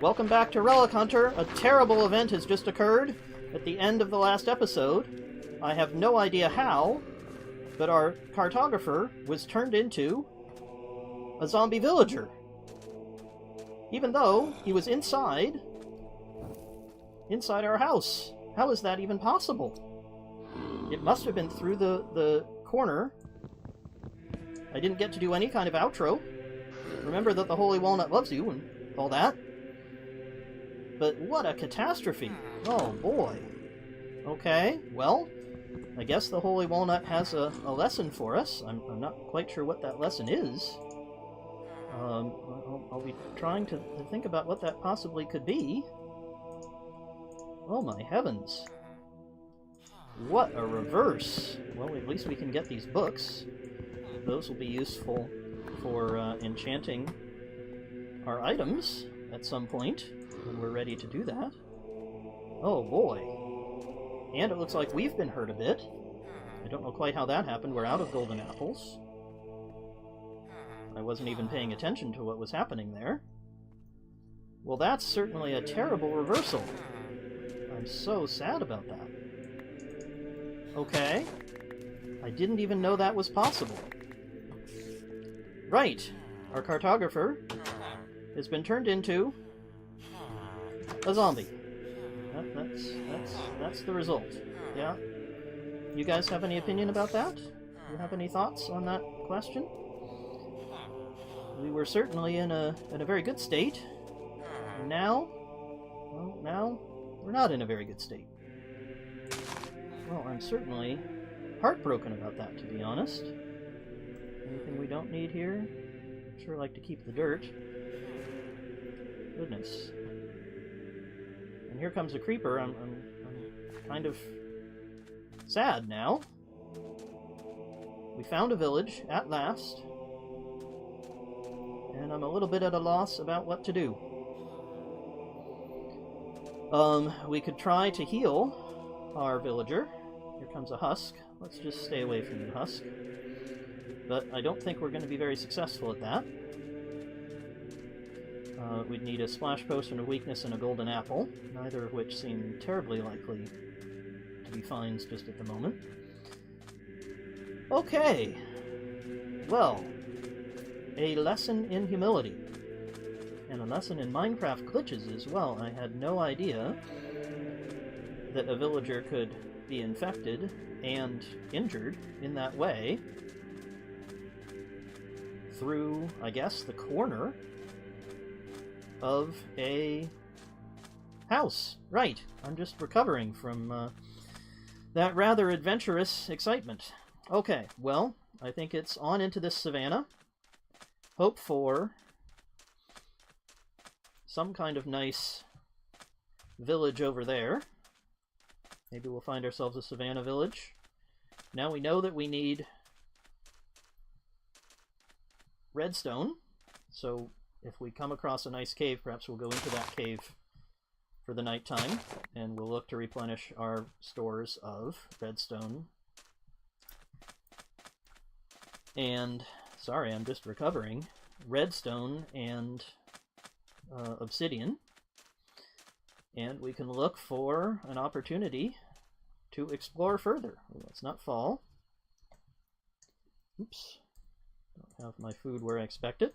Welcome back to RelicHunter. A terrible event has just occurred at the end of the last episode. I have no idea how, but our cartographer was turned into a zombie villager. Even though he was inside our house. How is that even possible? It must have been through the corner. I didn't get to do any kind of outro. Remember that the Holy Walnut loves you and all that. But what a catastrophe. Oh boy. Okay, well, I guess the Holy Walnut has a lesson for us. I'm not quite sure what that lesson is. I'll be trying to think about what that possibly could be. Oh my heavens. What a reverse. Well, at least we can get these books. Those will be useful for enchanting our items at some point when we're ready to do that. Oh boy. And it looks like we've been hurt a bit. I don't know quite how that happened. We're out of golden apples. I wasn't even paying attention to what was happening there. Well, that's certainly a terrible reversal. I'm so sad about that. Okay. I didn't even know that was possible. Right. Our cartographer has been turned into a zombie. That's the result. Yeah? You guys have any opinion about that? Do you have any thoughts on that question? We were certainly in a very good state. Now, well, now we're not in a very good state. Well, I'm certainly heartbroken about that, to be honest. Anything we don't need here? I'd sure like to keep the dirt. Goodness. And here comes a creeper. I'm kind of sad now. We found a village, at last. And I'm a little bit at a loss about what to do. We could try to heal our villager. Here comes a husk. Let's just stay away from the husk. But I don't think we're going to be very successful at that. We'd need a splash potion of weakness and a golden apple, neither of which seem terribly likely to be finds just at the moment. Okay. Well, a lesson in humility. And a lesson in Minecraft glitches as well. I had no idea that a villager could be infected and injured in that way through, I guess, the corner of a house. Right. I'm just recovering from that rather adventurous excitement. Okay, well, I think it's on into this savannah. Hope for some kind of nice village over there. Maybe we'll find ourselves a savannah village. Now we know that we need redstone, so if we come across a nice cave, perhaps we'll go into that cave for the nighttime, and we'll look to replenish our stores of redstone. And, sorry, I'm just recovering, redstone and obsidian. And we can look for an opportunity to explore further. Let's not fall. Oops. Don't have my food where I expect it.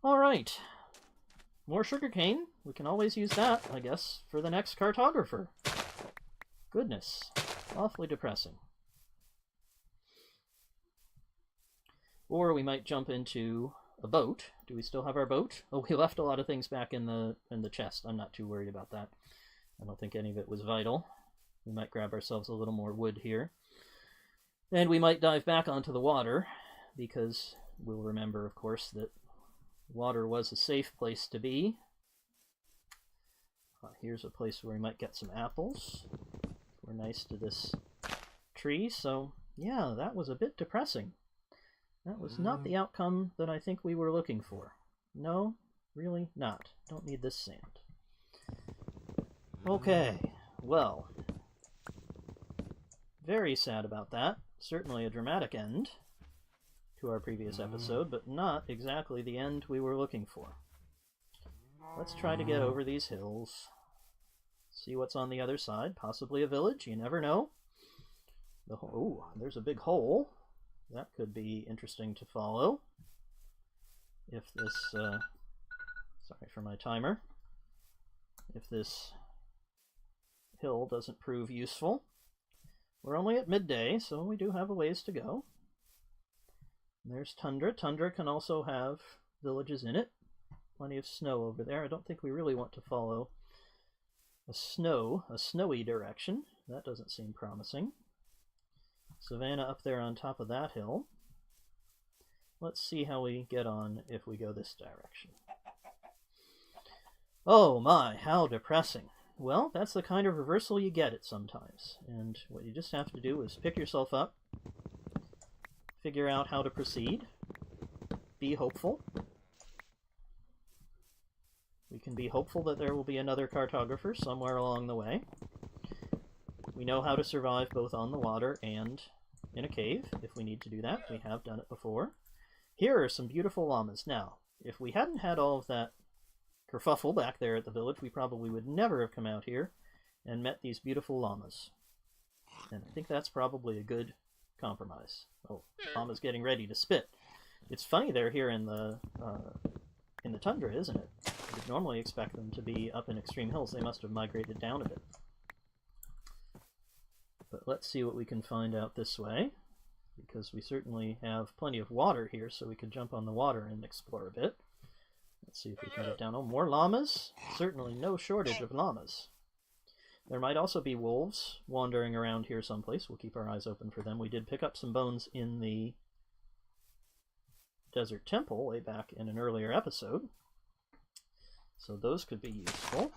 Alright. More sugarcane. We can always use that, I guess, for the next cartographer. Goodness. Awfully depressing. Or we might jump into a boat. Do we still have our boat? Oh, we left a lot of things back in the chest. I'm not too worried about that. I don't think any of it was vital. We might grab ourselves a little more wood here. And we might dive back onto the water, because we'll remember, of course, that water was a safe place to be. Here's a place where we might get some apples. We're nice to this tree, so yeah, that was a bit depressing. That was not the outcome that I think we were looking for. No, really not. Don't need this sand. Okay, well. Very sad about that. Certainly a dramatic end to our previous episode, but not exactly the end we were looking for. Let's try to get over these hills. See what's on the other side. Possibly a village, you never know. Ooh, there's a big hole. That could be interesting to follow. If this... sorry for my timer. If this hill doesn't prove useful. We're only at midday, so we do have a ways to go. There's tundra. Tundra can also have villages in it. Plenty of snow over there. I don't think we really want to follow a snowy direction. That doesn't seem promising. Savannah up there on top of that hill. Let's see how we get on if we go this direction. Oh my, how depressing. Well, that's the kind of reversal you get it sometimes. And what you just have to do is pick yourself up, figure out how to proceed, be hopeful. We can be hopeful that there will be another cartographer somewhere along the way. We know how to survive both on the water and in a cave, if we need to do that. We have done it before. Here are some beautiful llamas. Now, if we hadn't had all of that kerfuffle back there at the village, we probably would never have come out here and met these beautiful llamas. And I think that's probably a good compromise. Oh, llama's getting ready to spit. It's funny they're here in the tundra, isn't it? You'd normally expect them to be up in extreme hills. They must have migrated down a bit. But let's see what we can find out this way, because we certainly have plenty of water here, so we could jump on the water and explore a bit. Let's see if we can get down. Oh, more llamas? Certainly no shortage of llamas. There might also be wolves wandering around here someplace. We'll keep our eyes open for them. We did pick up some bones in the desert temple way back in an earlier episode, so those could be useful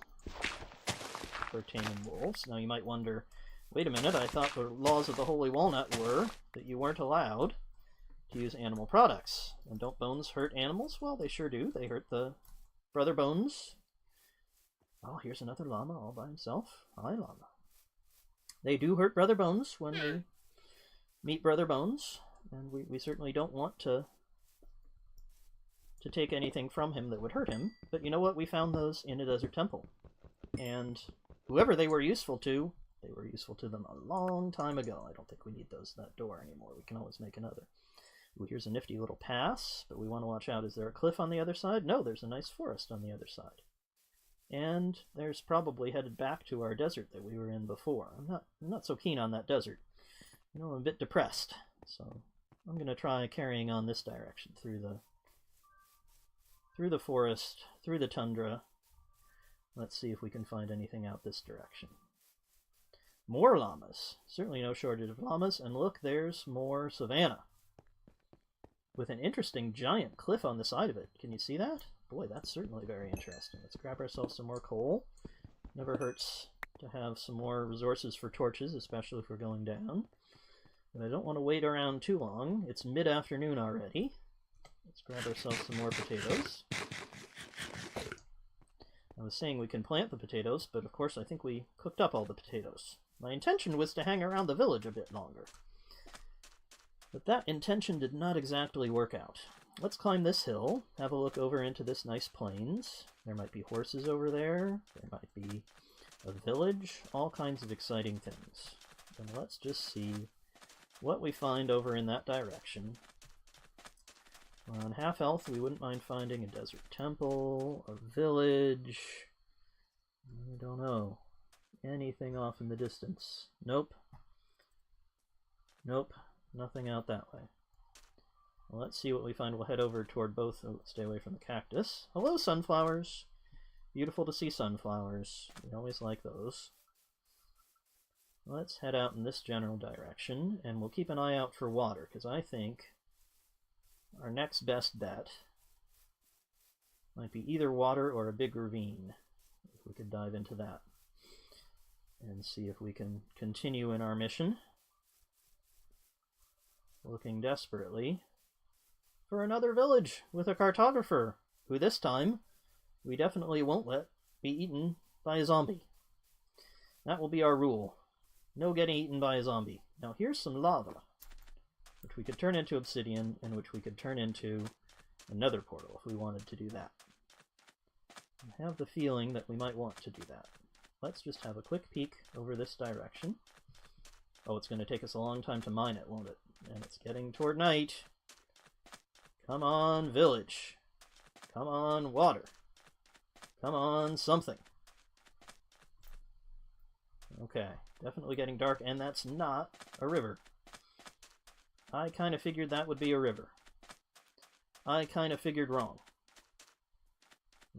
for taming wolves. Now you might wonder, wait a minute, I thought the laws of the Holy Walnut were that you weren't allowed to use animal products. And don't bones hurt animals? Well, they sure do. They hurt the brother bones. Oh, here's another llama all by himself. Hi, llama. They do hurt brother bones when we meet brother bones, and we certainly don't want to take anything from him that would hurt him. But you know what? We found those in a desert temple. And whoever they were useful to, they were useful to them a long time ago. I don't think we need that door anymore. We can always make another. Ooh, here's a nifty little pass, but we want to watch out. Is there a cliff on the other side? No, there's a nice forest on the other side. And there's probably headed back to our desert that we were in before. I'm not so keen on that desert. You know, I'm a bit depressed. So I'm going to try carrying on this direction through the forest, through the tundra. Let's see if we can find anything out this direction. More llamas. Certainly no shortage of llamas. And look, there's more savanna, with an interesting giant cliff on the side of it. Can you see that? Boy, that's certainly very interesting. Let's grab ourselves some more coal. Never hurts to have some more resources for torches, especially if we're going down. But I don't want to wait around too long. It's mid-afternoon already. Let's grab ourselves some more potatoes. I was saying we can plant the potatoes, but of course I think we cooked up all the potatoes. My intention was to hang around the village a bit longer, but that intention did not exactly work out. Let's climb this hill, have a look over into this nice plains. There might be horses over there, there might be a village, all kinds of exciting things. And let's just see what we find over in that direction. On half health, we wouldn't mind finding a desert temple, a village. I don't know. Anything off in the distance? Nope. Nope. Nothing out that way. Well, let's see what we find. We'll head over toward both. Oh, stay away from the cactus. Hello, sunflowers. Beautiful to see sunflowers. We always like those. Let's head out in this general direction, and we'll keep an eye out for water, because I think our next best bet might be either water or a big ravine. If we could dive into that and see if we can continue in our mission, looking desperately for another village with a cartographer, who this time we definitely won't let be eaten by a zombie. That will be our rule. No getting eaten by a zombie. Now here's some lava, which we could turn into obsidian, and which we could turn into another portal if we wanted to do that. I have the feeling that we might want to do that. Let's just have a quick peek over this direction. Oh, it's going to take us a long time to mine it, won't it? And it's getting toward night. Come on, village. Come on, water. Come on, something. Okay, definitely getting dark, and that's not a river. I kind of figured that would be a river. I kind of figured wrong.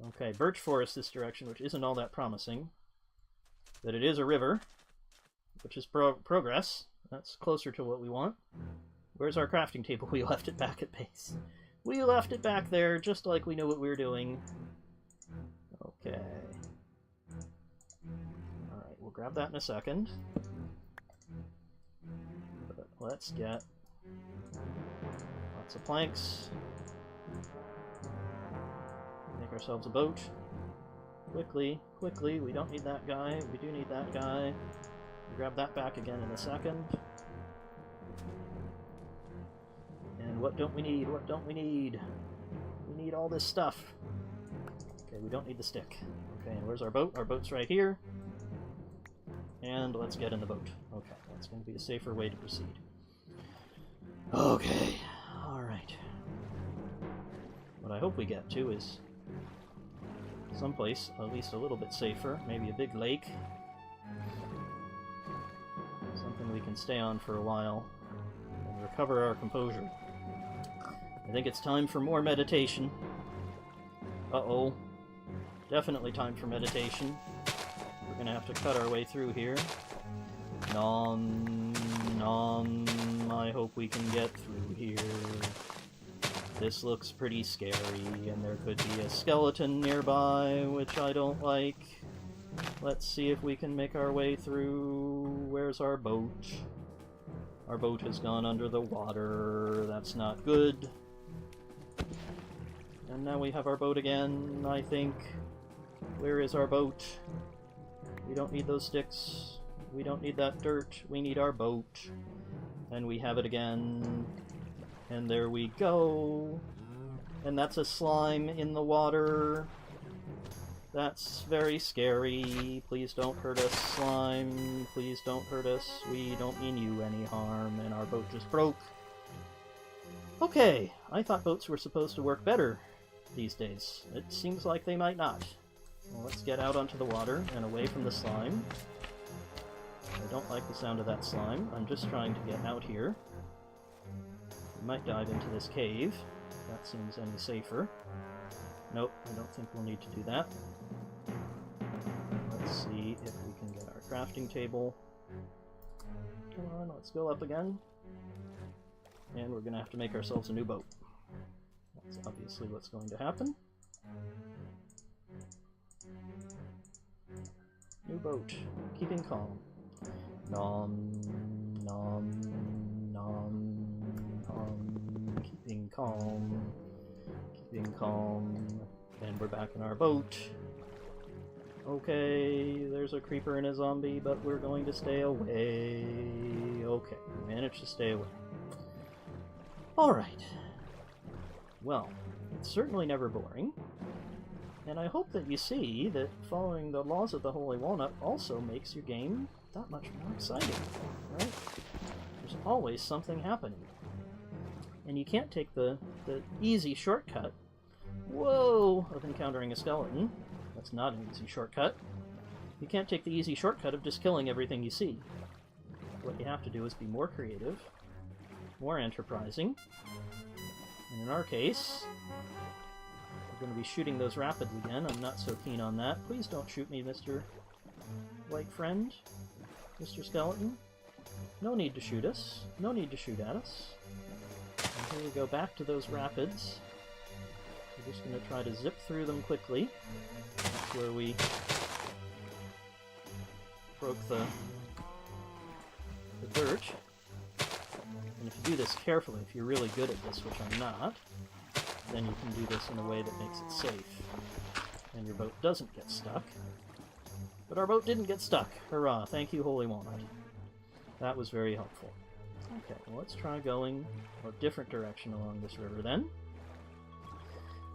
Okay, birch forest this direction, which isn't all that promising. But it is a river, which is progress. That's closer to what we want. Where's our crafting table? We left it back at base. We left it back there, just like we knew what we were doing. Okay. Alright, we'll grab that in a second. But let's get lots of planks. Make ourselves a boat. Quickly, quickly, we don't need that guy, we do need that guy. We'll grab that back again in a second. And what don't we need? What don't we need? We need all this stuff. Okay, we don't need the stick. Okay, and where's our boat? Our boat's right here. And let's get in the boat. Okay, that's going to be a safer way to proceed. Okay, alright. What I hope we get to is someplace at least a little bit safer, maybe a big lake. Something we can stay on for a while and recover our composure. I think it's time for more meditation. Uh-oh. Definitely time for meditation. We're gonna have to cut our way through here. Nom, nom, I hope we can get through here. This looks pretty scary, and there could be a skeleton nearby, which I don't like. Let's see if we can make our way through. Where's our boat? Our boat has gone under the water. That's not good. And now we have our boat again, I think. Where is our boat? We don't need those sticks. We don't need that dirt. We need our boat. And we have it again. And there we go. And that's a slime in the water. That's very scary. Please don't hurt us, slime. Please don't hurt us. We don't mean you any harm. And our boat just broke. Okay, I thought boats were supposed to work better these days. It seems like they might not. Well, let's get out onto the water and away from the slime. I don't like the sound of that slime. I'm just trying to get out here. We might dive into this cave, if that seems any safer. Nope, I don't think we'll need to do that. Let's see if we can get our crafting table. Come on, let's go up again. And we're going to have to make ourselves a new boat. That's obviously what's going to happen. New boat. Keeping calm. Nom, nom, nom, nom. Keeping calm. Keeping calm. And we're back in our boat. Okay, there's a creeper and a zombie, but we're going to stay away. Okay, we managed to stay away. Alright. Well, it's certainly never boring. And I hope that you see that following the laws of the Holy Walnut also makes your game that much more exciting, right? There's always something happening. And you can't take the easy shortcut, whoa, of encountering a skeleton. That's not an easy shortcut. You can't take the easy shortcut of just killing everything you see. What you have to do is be more creative, more enterprising, and in our case, we're going to be shooting those rapids again. I'm not so keen on that. Please don't shoot me, Mr. White Friend. Mr. Skeleton. No need to shoot us. No need to shoot at us. And here we go back to those rapids. We're just going to try to zip through them quickly. That's where we broke the dirt. And if you do this carefully, if you're really good at this, which I'm not, then you can do this in a way that makes it safe. And your boat doesn't get stuck. But our boat didn't get stuck. Hurrah. Thank you, Holy Walnut. That was very helpful. Okay, well, let's try going a different direction along this river then.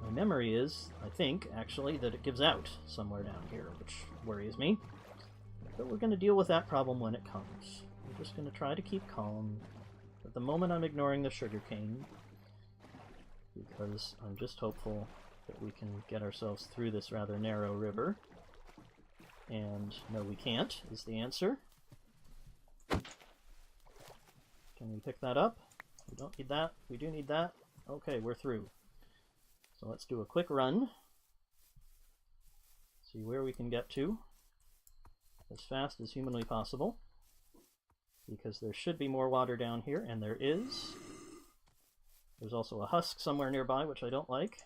My memory is, I think, actually, that it gives out somewhere down here, which worries me. But we're going to deal with that problem when it comes. I'm just going to try to keep calm. At the moment, I'm ignoring the sugarcane, because I'm just hopeful that we can get ourselves through this rather narrow river. And no, we can't, is the answer. Can we pick that up? We don't need that. We do need that. Okay, we're through. So let's do a quick run. See where we can get to as fast as humanly possible. Because there should be more water down here, and there is. There's also a husk somewhere nearby, which I don't like.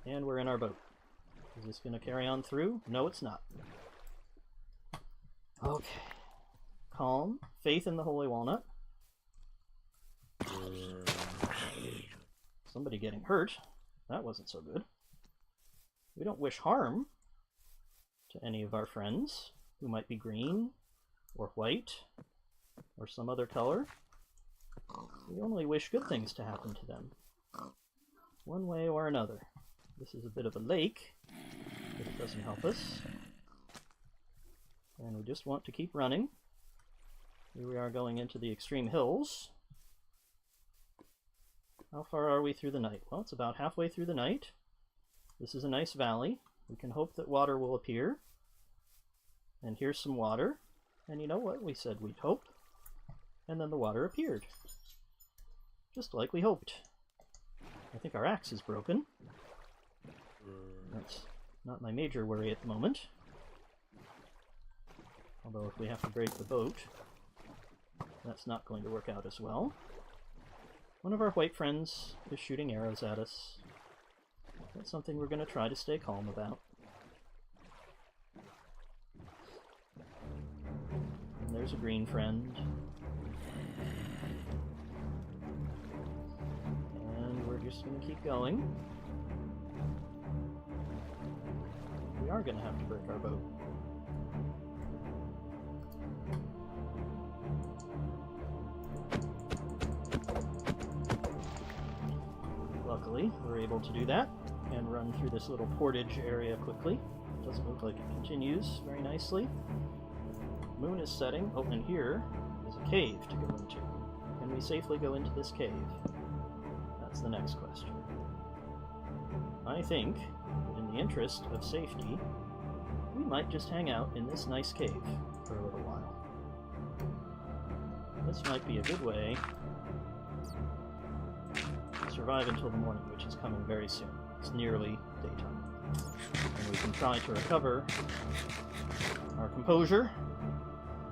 And we're in our boat. Is this going to carry on through? No, it's not. Okay. Calm. Faith in the Holy Walnut. Somebody getting hurt. That wasn't so good. We don't wish harm to any of our friends who might be green or white or some other color. We only wish good things to happen to them, one way or another. This is a bit of a lake, but it doesn't help us. And we just want to keep running. Here we are going into the extreme hills. How far are we through the night? Well, it's about halfway through the night. This is a nice valley. We can hope that water will appear. And here's some water. And you know what? We said we'd hope. And then the water appeared. Just like we hoped. I think our axe is broken. That's not my major worry at the moment. Although if we have to break the boat, that's not going to work out as well. One of our white friends is shooting arrows at us. That's something we're going to try to stay calm about. And there's a green friend. And we're just going to keep going. We are going to have to break our boat. Luckily, we're able to do that and run through this little portage area quickly. Doesn't look like it continues very nicely. Moon is setting. Oh, and here is a cave to go into. Can we safely go into this cave? That's the next question. I think that in the interest of safety, we might just hang out in this nice cave for a little while. This might be a good way to survive until the morning, which is coming very soon. It's nearly daytime. And we can try to recover our composure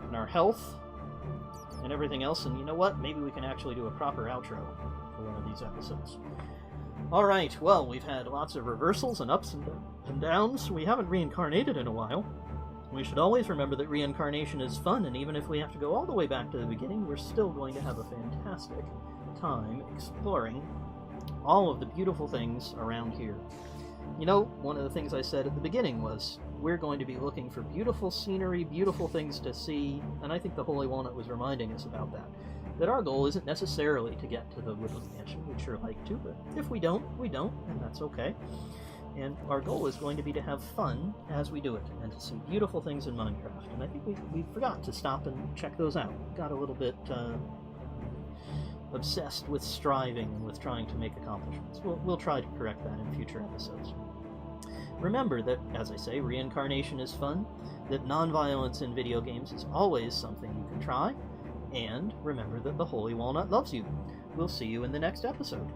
and our health and everything else. And you know what? Maybe we can actually do a proper outro for one of these episodes. Alright, well, we've had lots of reversals and ups and downs. We haven't reincarnated in a while. We should always remember that reincarnation is fun, and even if we have to go all the way back to the beginning, we're still going to have a fantastic time exploring all of the beautiful things around here. You know, one of the things I said at the beginning was we're going to be looking for beautiful scenery, beautiful things to see, and I think the Holy Walnut was reminding us about that. That our goal isn't necessarily to get to the Woodland Mansion. We'd sure like to, but if we don't, we don't, and that's okay. And our goal is going to be to have fun as we do it, and to see beautiful things in Minecraft. And I think we forgot to stop and check those out. Got a little bit obsessed with striving and with trying to make accomplishments. We'll try to correct that in future episodes. Remember that, as I say, reincarnation is fun, that non-violence in video games is always something you can try, and remember that the Holy Walnut loves you. We'll see you in the next episode.